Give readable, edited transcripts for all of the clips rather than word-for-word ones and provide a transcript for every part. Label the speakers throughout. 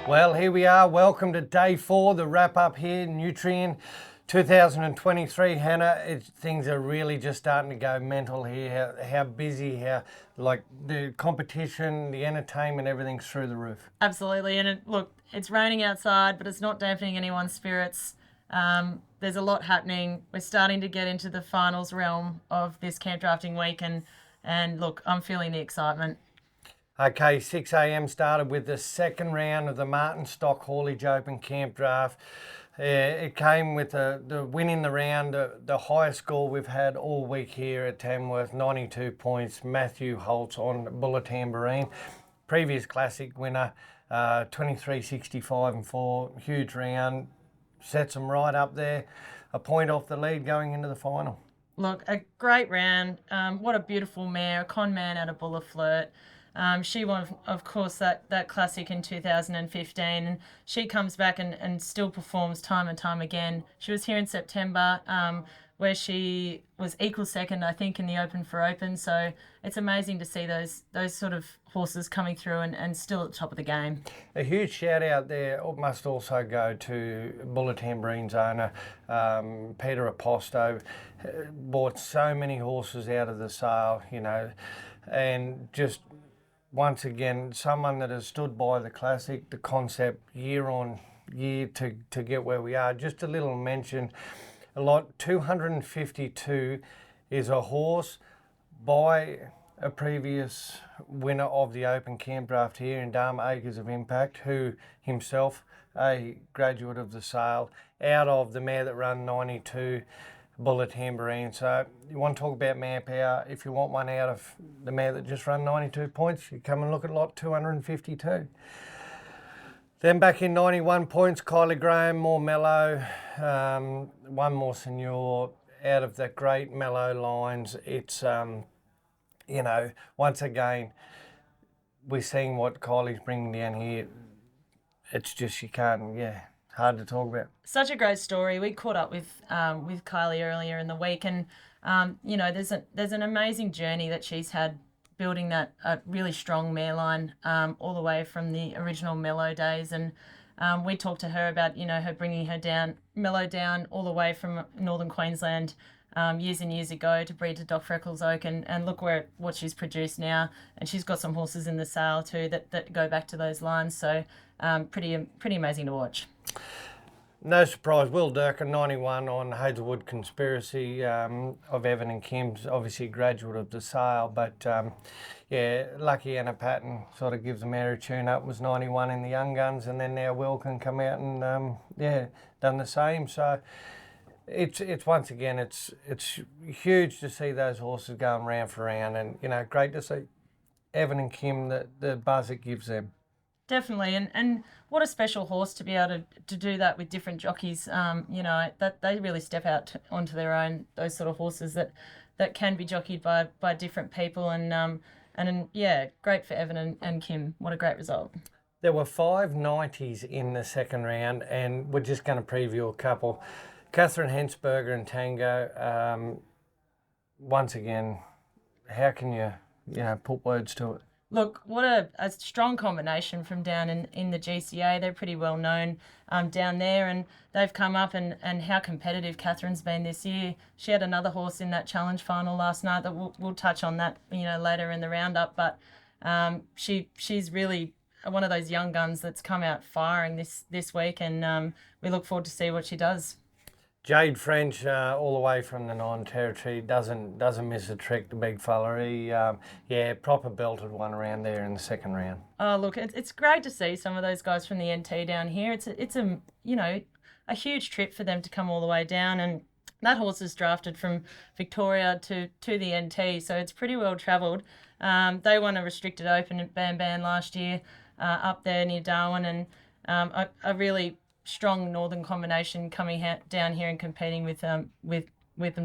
Speaker 1: Well, here we are. Welcome to day 4, the wrap up here, Nutrien 2023. Hannah, things are really just starting to go mental here. How busy, how like the competition, the entertainment, everything's through the roof.
Speaker 2: Absolutely, and look, it's raining outside, but it's not dampening anyone's spirits. There's a lot happening. We're starting to get into the finals realm of this camp drafting week, and look, I'm feeling the excitement.
Speaker 1: Okay, 6 a.m. started with the second round of the Martin Stock Haulage Open Camp Draft. It came with the win in the round, the highest score we've had all week here at Tamworth, 92 points. Matthew Holtz on Bullet Tambourine. Previous classic winner, 23.65 and 4. Huge round, sets them right up there. A point off the lead going into the final.
Speaker 2: Look, a great round. What a beautiful mare, a con man out of Buller Flirt. She won, of course, that classic in 2015, and she comes back and still performs time and time again. She was here in September, where she was equal second, I think, in the Open for Open. So it's amazing to see those sort of horses coming through and still at the top of the game.
Speaker 1: A huge shout out there must also go to Bullet Tambourine's owner, Peter Aposto. Bought so many horses out of the sale, and just once again, someone that has stood by the classic, the concept year on year to get where we are. Just a little mention, a lot, 252 is a horse by a previous winner of the Open Camp Draft here in Dharma Acres of Impact, who himself a graduate of the sale, out of the mare that run 92, Bullet Tambourine. So you want to talk about manpower, if you want one out of the mare that just run 92 points, you come and look at lot 252. Then back in 91 points, Kylie Graham, more mellow, one more senior out of the great mellow lines. It's, once again, we're seeing what Kylie's bringing down here. It's just, you can't, hard to talk about.
Speaker 2: Such a great story. We caught up with Kylie earlier in the week, and there's an amazing journey that she's had building that really strong mare line all the way from the original Mellow days, and we talked to her about her bringing her down Mellow down all the way from northern Queensland years and years ago to breed to Doc Freckles Oak, and look what she's produced now, and she's got some horses in the sale too that go back to those lines. So pretty amazing to watch.
Speaker 1: No surprise, Will Durkin, 91 on Hazelwood Conspiracy of Evan and Kim's, obviously graduate of the sale, but lucky Anna Patton sort of gives the mare a tune up, was 91 in the Young Guns, and then now Will can come out and done the same. So it's once again, it's huge to see those horses going round for round, and great to see Evan and Kim, the buzz it gives them.
Speaker 2: Definitely, and what a special horse to be able to do that with different jockeys. That they really step out onto their own. Those sort of horses that can be jockeyed by different people, and great for Evan and Kim. What a great result.
Speaker 1: There were 5 90s in the second round, and we're just going to preview a couple. Catherine Hensberger and Tango. Once again, how can you put words to it?
Speaker 2: Look, what a strong combination from down in the GCA. They're pretty well known down there, and they've come up and how competitive Catherine's been this year. She had another horse in that challenge final last night that we'll touch on that later in the roundup, but she's really one of those young guns that's come out firing this week, and we look forward to see what she does.
Speaker 1: Jade French, all the way from the Northern Territory, doesn't miss a trick, the big fella. He, proper belted one around there in the second round.
Speaker 2: Oh, look, it's great to see some of those guys from the NT down here. It's a huge trip for them to come all the way down, and that horse is drafted from Victoria to the NT, so it's pretty well travelled. They won a restricted open at Ban last year up there near Darwin, and a really strong northern combination coming down here and competing with them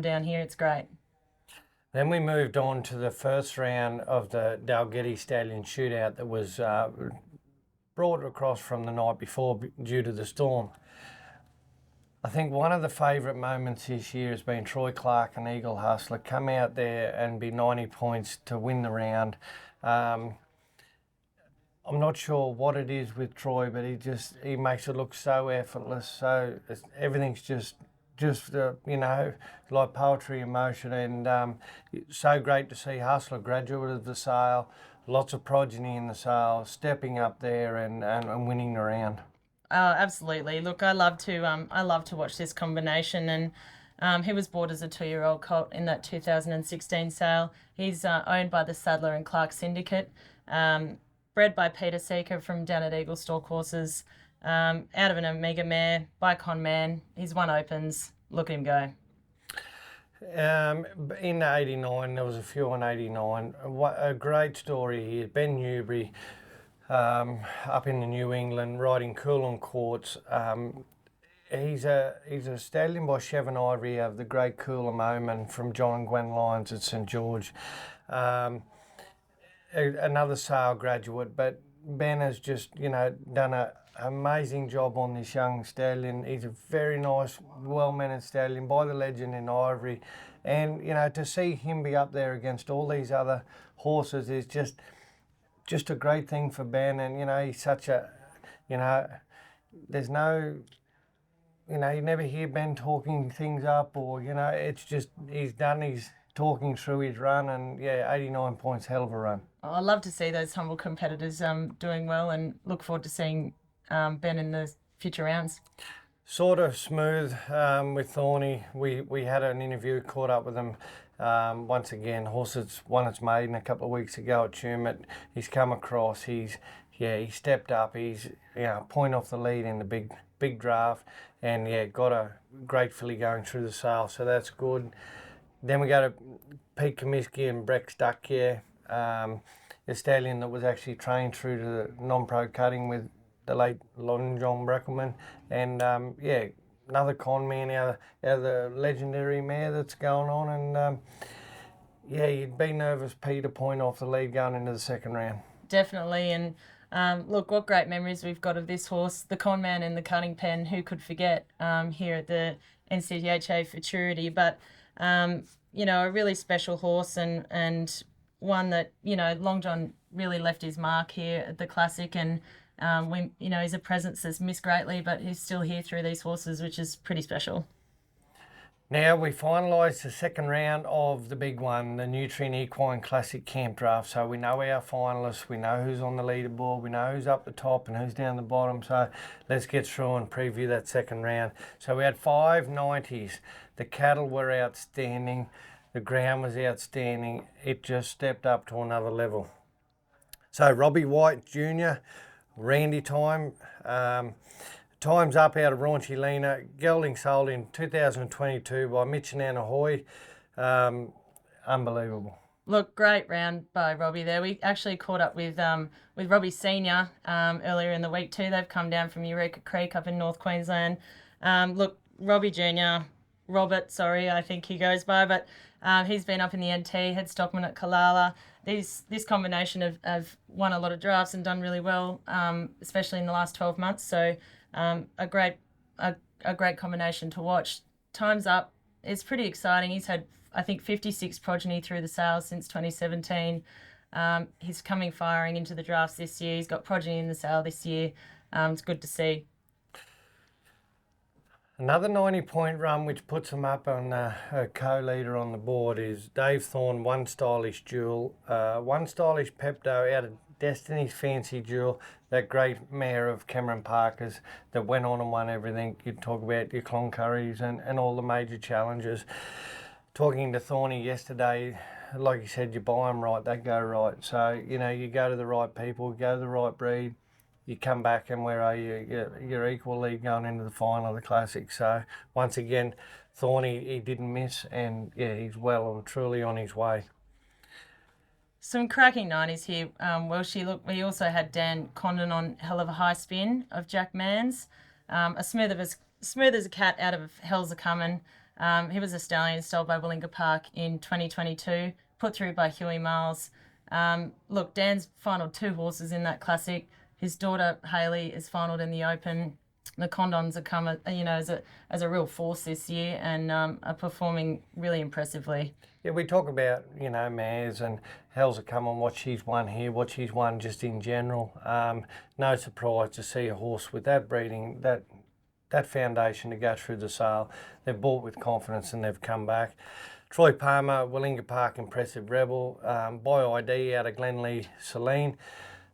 Speaker 2: down here. It's great.
Speaker 1: Then we moved on to the first round of the Dalgety Stallion Shootout that was brought across from the night before due to the storm. I think one of the favourite moments this year has been Troy Clark and Eagle Hustler come out there and be 90 points to win the round. I'm not sure what it is with Troy, but he makes it look so effortless. So everything's just like poetry in motion, and so great to see Hustler, graduate of the sale, lots of progeny in the sale, stepping up there and winning the round.
Speaker 2: Oh, absolutely. Look, I love to watch this combination, and he was bought as a 2-year-old colt in that 2016 sale. He's owned by the Sadler and Clark Syndicate, bred by Peter Seeker from down at Eagle Stalk Horses, out of an Omega mare by Conman. He's won opens. Look at him go.
Speaker 1: In 89, there was a few on 89. A great story here. Ben Newbury, up in the New England, riding Coolum Courts. He's a stallion by Chevin Ivory of the great Coolum Omen from John and Gwen Lyons at St George. Another sale graduate, but Ben has just done an amazing job on this young stallion. He's a very nice, well-mannered stallion by the legend in Ivory, and to see him be up there against all these other horses is just a great thing for Ben. And he's such a there's no you never hear Ben talking things up, or it's just he's talking through his run, and 89 points, hell of a run.
Speaker 2: I love to see those humble competitors doing well, and look forward to seeing Ben in the future rounds.
Speaker 1: Sort of smooth with Thorny. We had an interview, caught up with him. Once again, horse that's won its maiden a couple of weeks ago at Tumut. He's come across. He stepped up. He's point off the lead in the big draft, and got a great filly going through the sale. So that's good. Then we go to Pete Comiskey and Breck Duckyear, a stallion that was actually trained through to the non-pro cutting with the late Long John Breckelman, and another con man out of the legendary mare that's going on, and you'd be nervous, Pete, to point off the lead going into the second round.
Speaker 2: Definitely, and look, what great memories we've got of this horse, the con man in the cutting pen. Who could forget here at the NCTHA Futurity? But a really special horse, and one that Long John really left his mark here at the Classic, and he's a presence that's missed greatly, but he's still here through these horses, which is pretty special.
Speaker 1: Now we finalised the second round of the big one, the Nutrien Equine Classic Camp Draft. So we know our finalists, we know who's on the leaderboard, we know who's up the top and who's down the bottom. So let's get through and preview that second round. So we had 5 90s. The cattle were outstanding. The ground was outstanding. It just stepped up to another level. So Robbie White Jr., Randy Time, Time's Up out of Raunchy Lena, gelding sold in 2022 by Mitch and Anna Hoy. Unbelievable.
Speaker 2: Look, great round by Robbie there. We actually caught up with Robbie Senior earlier in the week too. They've come down from Eureka Creek up in North Queensland. Look, Robbie Jr., Robert, sorry, I think he goes by, but he's been up in the NT, head stockman at Kalala. This combination have won a lot of drafts and done really well, especially in the last 12 months. So a great combination to watch. Time's Up is pretty exciting. He's had, I think, 56 progeny through the sales since 2017. He's coming firing into the drafts this year. He's got progeny in the sale this year. It's good to see.
Speaker 1: Another 90-point run which puts him up on a co-leader on the board is Dave Thorne, One Stylish Jewel. One Stylish Pepto out of Destiny's Fancy Jewel, that great mare of Cameron Parker's that went on and won everything. You talk about your Cloncurries and all the major challenges. Talking to Thorny yesterday, like you said, you buy them right, they go right. So, you go to the right people, go to the right breed, you come back and where are you? You're equally going into the final of the Classic. So once again, Thorny, he didn't miss, and he's well and truly on his way.
Speaker 2: Some cracking 90s here, Welshie. Look, we also had Dan Condon on Hell of a High Spin of Jack Manns. Smooth as a cat out of Hell's a Comin'. He was a stallion sold by Willinga Park in 2022, put through by Huey Miles. Look, Dan's finaled 2 horses in that Classic. His daughter, Hayley, is finaled in the Open. the Condons have come, as a real force this year and are performing really impressively.
Speaker 1: Yeah, we talk about, mares and how's it come on what she's won here, what she's won just in general. No surprise to see a horse with that breeding, that foundation to go through the sale. They've bought with confidence and they've come back. Troy Palmer, Willinga Park, Impressive Rebel, by ID out of Glenlee, Celine,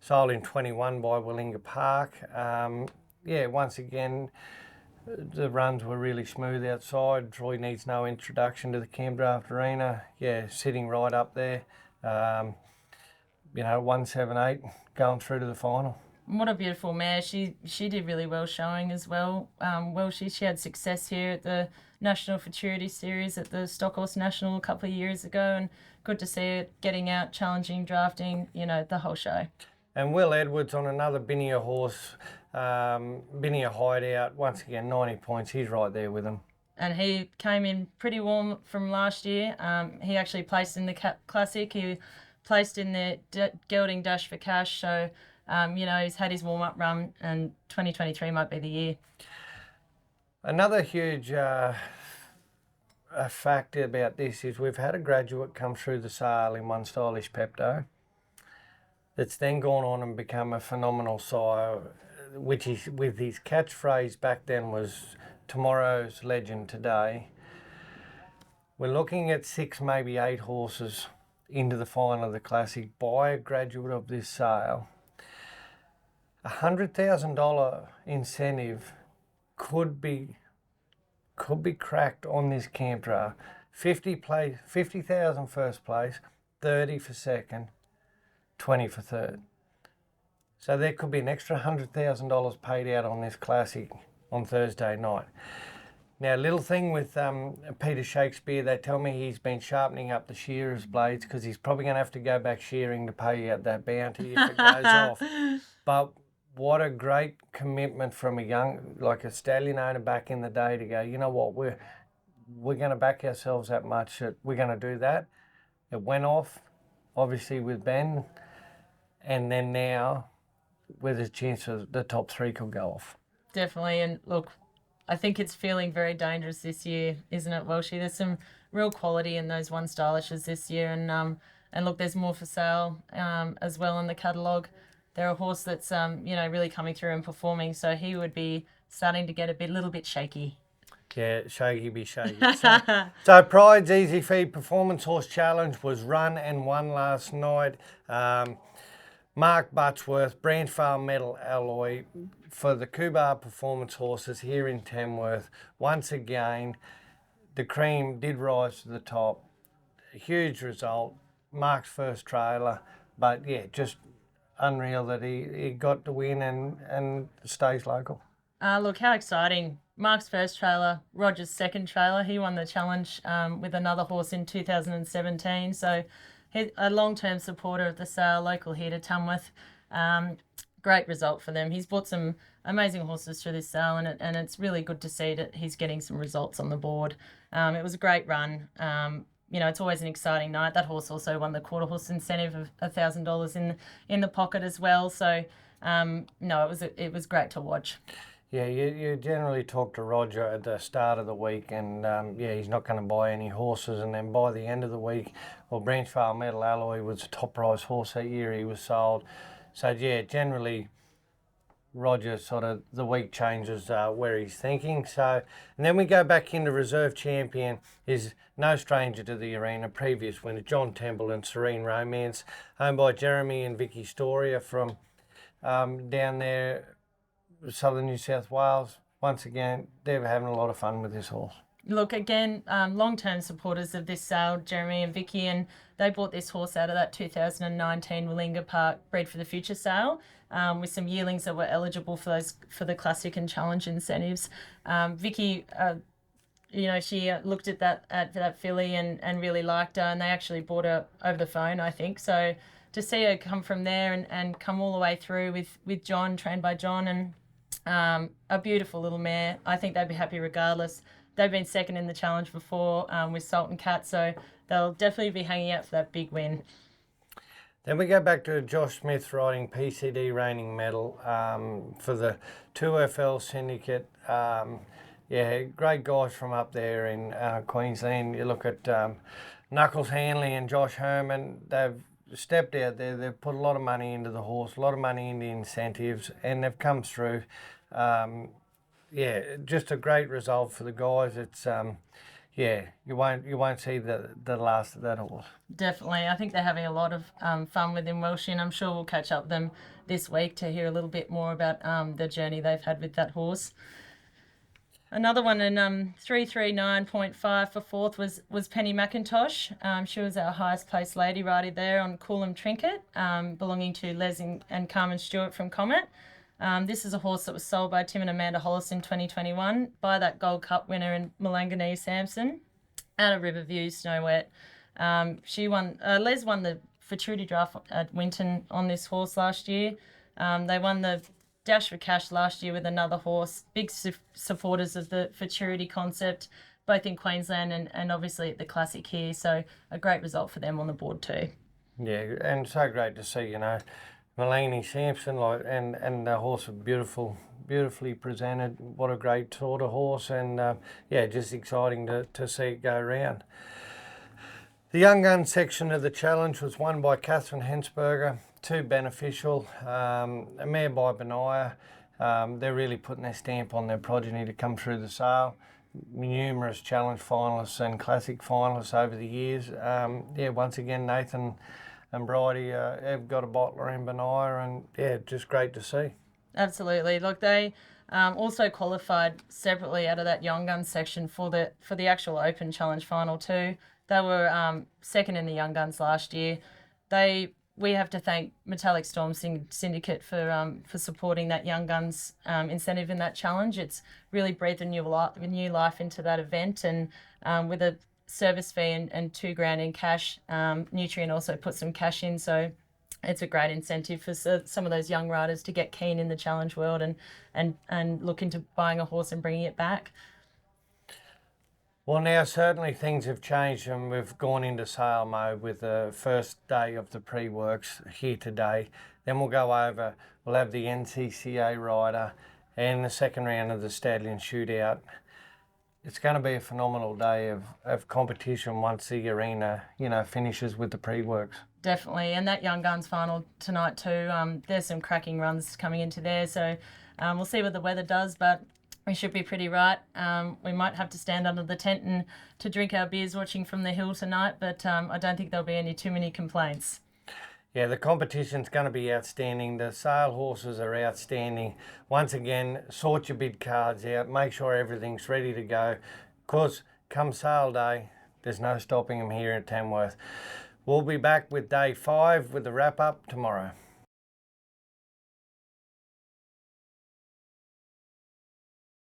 Speaker 1: sold in 21 by Willinga Park. Once again, the runs were really smooth outside. Troy needs no introduction to the Canberra Arena. Yeah, sitting right up there. 178 going through to the final.
Speaker 2: What a beautiful mare. She did really well showing as well. She had success here at the National Futurity Series at the Stockhorse National a couple of years ago, and good to see it getting out, challenging, drafting, the whole show.
Speaker 1: And Will Edwards on another Binia horse, Binia Hideout, once again 90 points. He's right there with him.
Speaker 2: And he came in pretty warm from last year. He actually placed in the Classic. He placed in the Gelding Dash for Cash. So, he's had his warm-up run, and 2023 might be the year.
Speaker 1: Another huge fact about this is we've had a graduate come through the sale in One Stylish Pepto that's then gone on and become a phenomenal sire, which is, with his catchphrase back then was tomorrow's legend today. We're looking at 6, maybe 8 horses into the final of the Classic by a graduate of this sale. $100,000 incentive could be cracked on this camp draft. 50,000 first place, 30 for second, 20 for third. So there could be an extra $100,000 paid out on this Classic on Thursday night. Now, little thing with Peter Shakespeare, they tell me he's been sharpening up the shearer's blades because he's probably going to have to go back shearing to pay out that bounty if it goes off. But what a great commitment from a stallion owner back in the day to go, you know what, we're going to back ourselves that much that we're going to do that. It went off, obviously, with Ben, and then now, with a chance of the top 3 could go off.
Speaker 2: Definitely, and look, I think it's feeling very dangerous this year, isn't it, Welshie? There's some real quality in those One Stylishes this year, and look, there's more for sale as well in the catalogue. They're a horse that's really coming through and performing, so he would be starting to get a little bit shaky.
Speaker 1: Yeah, shaky be shaky. So Pride's Easy Feed Performance Horse Challenge was run and won last night. Mark Buttsworth, Branch Farm Medal Alloy for the Cobar Performance Horses here in Tamworth. Once again, the cream did rise to the top. A huge result. Mark's first trailer, but yeah, just unreal that he got to win and stays local.
Speaker 2: Look, how exciting. Mark's first trailer, Roger's second trailer. He won the challenge with another horse in 2017. So he's a long-term supporter of the sale, local here to Tamworth. Great result for them. He's bought some amazing horses through this sale, and it's really good to see that he's getting some results on the board. It was a great run. It's always an exciting night. That horse also won the quarter horse incentive of $1,000 in the pocket as well. So, it was great to watch.
Speaker 1: Yeah, you generally talk to Roger at the start of the week and, he's not going to buy any horses. And then by the end of the week, Branch Farm Metal Alloy was a top prize horse that year he was sold. So, yeah, generally Roger sort of, the week changes where he's thinking. So, and then we go back into Reserve Champion, is no stranger to the arena. Previous winner, John Temple and Serene Romance, owned by Jeremy and Vicky Storia from down there, southern New South Wales. Once again, they're having a lot of fun with this horse.
Speaker 2: Look, again, long-term supporters of this sale, Jeremy and Vicky, and they bought this horse out of that 2019 Willinga Park Breed for the Future sale with some yearlings that were eligible for the Classic and Challenge incentives. Vicky, she looked at that filly and really liked her, and they actually bought her over the phone, I think. So to see her come from there and come all the way through with John, trained by John, and a beautiful little mare, I think they'd be happy regardless. They've been second in the challenge before with Salt and Cat, so they'll definitely be hanging out for that big win.
Speaker 1: Then we go back to Josh Smith riding PCD reigning medal for the 2FL syndicate. Yeah, great guys from up there in Queensland. You look at Knuckles Hanley and Josh Herman. They've stepped out there. They've put a lot of money into the horse, a lot of money into incentives, and they've come through. Yeah, just a great result for the guys. It's yeah, you won't see the last of that horse.
Speaker 2: Definitely. I think they're having a lot of fun with him, Welsh, and I'm sure we'll catch up with them this week to hear a little bit more about the journey they've had with that horse. Another one in 339.5 for fourth was Penny McIntosh. She was our highest placed lady rider there on Coolum Trinket, belonging to Les and Carmen Stewart from Comet. This is a horse that was sold by Tim and Amanda Hollis in 2021 by that Gold Cup winner in Malangani Sampson out of Riverview Snow Wet. She won. Les won the Futurity Draft at Winton on this horse last year. They won the Dash for Cash last year with another horse. Big supporters of the Futurity concept, both in Queensland and obviously at the Classic here. So a great result for them on the board too.
Speaker 1: Yeah, and so great to see, Malangani Sampson, and the horse was beautifully presented. What a great sort of horse, and yeah, just exciting to see it go around. The Young Gun section of the challenge was won by Catherine Hensberger. Too Beneficial, a mare by Benaya. They're really putting their stamp on their progeny to come through the sale. Numerous challenge finalists and classic finalists over the years. Yeah, once again, Nathan and Bridie have got a bottler in Benaya, and yeah, just great to see.
Speaker 2: Absolutely. Look, they also qualified separately out of that Young Guns section for the actual Open Challenge final too. They were second in the Young Guns last year. We have to thank Metallic Storm Syndicate for supporting that Young Guns incentive in that challenge. It's really breathed a new life into that event, and with a service fee and $2,000 in cash, Nutrien also put some cash in, so it's a great incentive for some of those young riders to get keen in the challenge world and look into buying a horse and bringing it back.
Speaker 1: Well, now certainly things have changed, and we've gone into sale mode with the first day of the pre-works here today. Then we'll have the NCCA rider and the second round of the Stallion Shootout. It's going to be a phenomenal day of competition once the arena, finishes with the pre-works.
Speaker 2: Definitely, and that Young Guns final tonight too. There's some cracking runs coming into there, so we'll see what the weather does, but we should be pretty right. We might have to stand under the tent and to drink our beers watching from the hill tonight, but I don't think there'll be too many complaints.
Speaker 1: Yeah, the competition's going to be outstanding. The sale horses are outstanding. Once again, sort your bid cards out. Make sure everything's ready to go. Because come sale day, there's no stopping them here at Tamworth. We'll be back with day 5 with the wrap-up tomorrow.